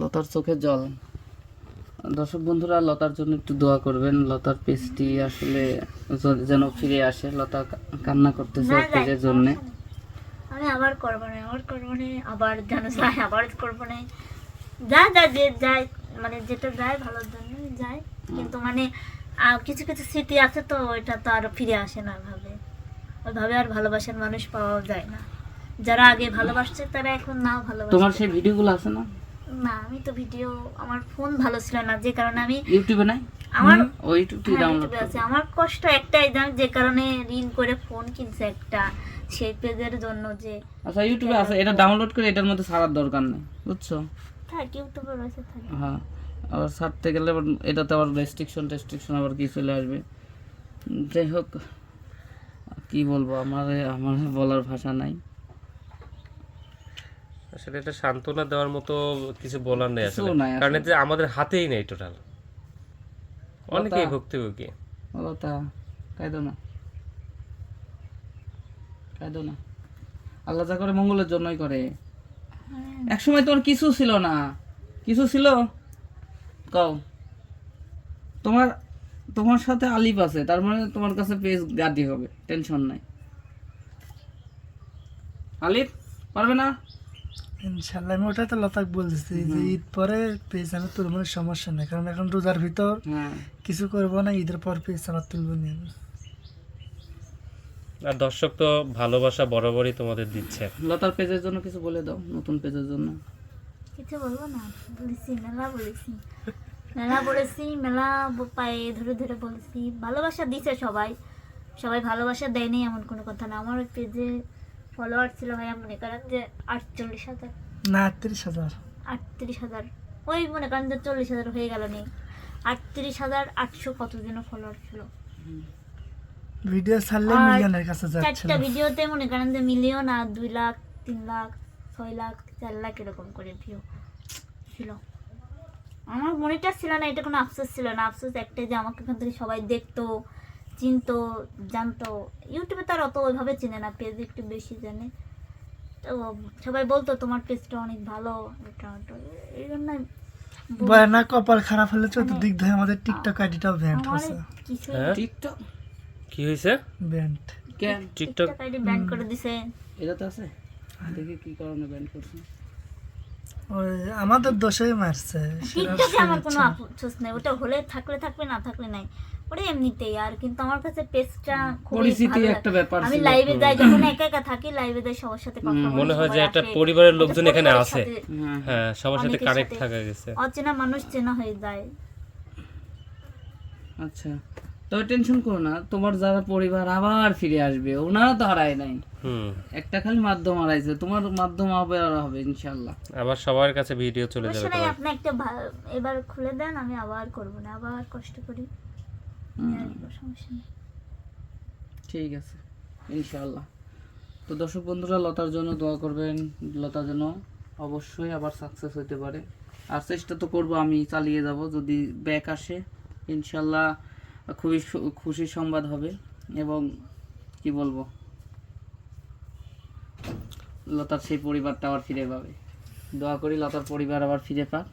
লতার চোখে জল। দর্শক বন্ধুরা, লতার জন্য একটু দোয়া করবেন। লতার পেজটি আসলে যেন ফিরে আসে। লতা কান্না করতেছে পেজের জন্য। আমি আবার করবো না, আবার জানো যায়, আবার করবো না। যা যা যে যায়, মানে যেটা যায় ভালোর জন্য যায়, কিন্তু মানে কিছু কিছু স্মৃতি আছে তো, ওইটা তো আর ফিরে আসে না। ওইভাবে আর ভালোবাসার মানুষ পাওয়া যায় না। যারা আগে ভালোবাসছে তারা এখন নাও ভালোবাসে। তোমার সেই ভিডিওগুলো আছে না? না, আমি তো ভিডিও, আমার ফোন ভালো ছিল না, যে কারণে আমি ইউটিউবে নাই। আমার ওই ইউটিউবটি ডাউনলোড আছে। আমার কষ্ট একটাই, যে কারণে ঋণ করে ফোন কিনছে একটা, সেই পেজের জন্য। যে আচ্ছা, ইউটিউবে আছে, এটা ডাউনলোড করে এটার মধ্যে ছাড়ার দরকার নেই, বুঝছো? থাক, ইউটিউবে রয়েছে, থাকে। হ্যাঁ, আবার ছাড়তে গেলে আবার এটাতে আবার রেস্ট্রিকশন আবার কি চলে আসবে। যাই হোক, কি বলবো, আমার বলার ভাষা নাই। আসলে এটা সান্ত্বনা দেওয়ার মতো কিছু বলার নেই আসলে, কিছু নাই আসলে। কারণ যে আমাদের হাতেই নেই টোটাল। অনেকেই ভুক্তভোগী। লতা, কাঁদো না, কাঁদো না। আল্লাহ যা করে মঙ্গলের জন্যই করে। একসময় তোমার কিছু ছিল না, কিছু ছিল কও। তোমার তোমার সাথে আলিফ আছে, তার মানে তোমার কাছে পেজ গাদি হবে, টেনশন নাই। আলিফ পারবে না? ইনশাল্লাহ আমি ওটা তো লতাক বলছি যে ঈদ পরে পেজ আমি তুলবো না, সমস্যা নেই, কারণ এখন রোজার ভিতর হ্যাঁ, কিছু করবো না, ঈদের পর পেজ আবার তুলবো নিয়ে। আর দর্শক তো ভালোবাসা বরাবরই তোমাদের দিচ্ছে। লতার পেজের জন্য কিছু বলে দাও, নতুন পেজের জন্য। কিছু বলবো না, বলেছি, মেলা বলেছি, মেলা পায়ে ধরে ধরে বলেছি। ভালোবাসা দিছে সবাই, সবাই ভালোবাসা দেয়নি এমন কোনো কথা না। আমার ওই পেজে ফলোয়ার ছিল ভাই, মনে করেন যে 48,000, না 38,000। 38,000, ওই মনে করেন যে 40,000 হয়ে গেল নেই। 38,800 কত যেন ফলোয়ার ছিল। ভিডিও ছাড়লে আর মিলিয়নের কাছে যাচ্ছিল। 4টা ভিডিওতে মনে করেন যে মিলিয়ন, আর 2 লাখ, 3 লাখ, 6 লাখ, 4 লাখ এরকম করে ভিউ ছিল। আমার মনিটর ছিল না, এটা কোনো আফসোস ছিল না। আফসোস একটাই যে আমাকে এখান থেকে সবাই দেখতো, চিনতো, জানতো। ইউটিউবে তো আর অত ওইভাবে চিনে না, পেজে একটু বেশি জানে। তো সবাই বলতো তোমার পেজটা অনেক ভালো, এটা ওটা, এই জন্য বয়ানা কপাল খারাপ হলে চতুর্দিক ধরে আমাদের টিকটক আইডিটাও ব্যান্ড আমার হয়েছে। কিছু হ্যাঁ? টিকটক কি হয়েছে? ব্যান্ড কেন? টিকটক টিকটক আইডি ব্যান করে দিছে। এটাতে আছে, দেখি কি কারণে ব্যান করছে। ওই আমাদের দোষেই মারছে। টিকটকে আমার কোনো আফসোস নেই, ওটা হলে থাকলে থাকবে, না থাকলে নাই, ওটা এমনিতেই। আর কিন্তু আমার কাছে পেজটা খুবই পরিচিতি ভালো একটা লাগে। ব্যাপার আমি ছিল। লাইভে যাই, যখন একা একা থাকি লাইভে যাই, সবার সাথে কথা বলি, মনে হয় যে সবাই একটা আসে। পরিবারের লোকজন একটা এখানে পরিবারের আছে। সাথে হ্যাঁ, সবার সাথে অনেকের কানেক্ট সাথে থাকা গেছে। অচেনা মানুষ চেনা হয়ে যায়। আচ্ছা, তবে টেনশন করো না, তোমার যারা পরিবার আবার ফিরে আসবে, ওনারা তো হারায় নাই। একটা খালি মাধ্যম হারাইছে, তোমার মাধ্যম হবে ইনশাল্লাহ। আবার সবার কাছে ভিডিও চলে যাবে সমস্যা নাই, তোমার। আপনি একটা এবার খুলে দেন, আমি আবার করব না, আবার কষ্ট করি, সমস্যা নেই। ঠিক আছে, ইনশাল্লাহ। তো দর্শক বন্ধুরা, লতার জন্য দোয়া করবেন। লতা যেন অবশ্যই আবার সাকসেস হতে পারে। আর চেষ্টা তো করব, আমি চালিয়ে যাব। যদি ব্যাক আসে ইনশাল্লাহ খুবই খুশির সংবাদ হবে। এবং কি বলবো, লতার সেই পরিবারটা আবার ফিরে পাবে। দোয়া করি লতার পরিবার আবার ফিরে পাক।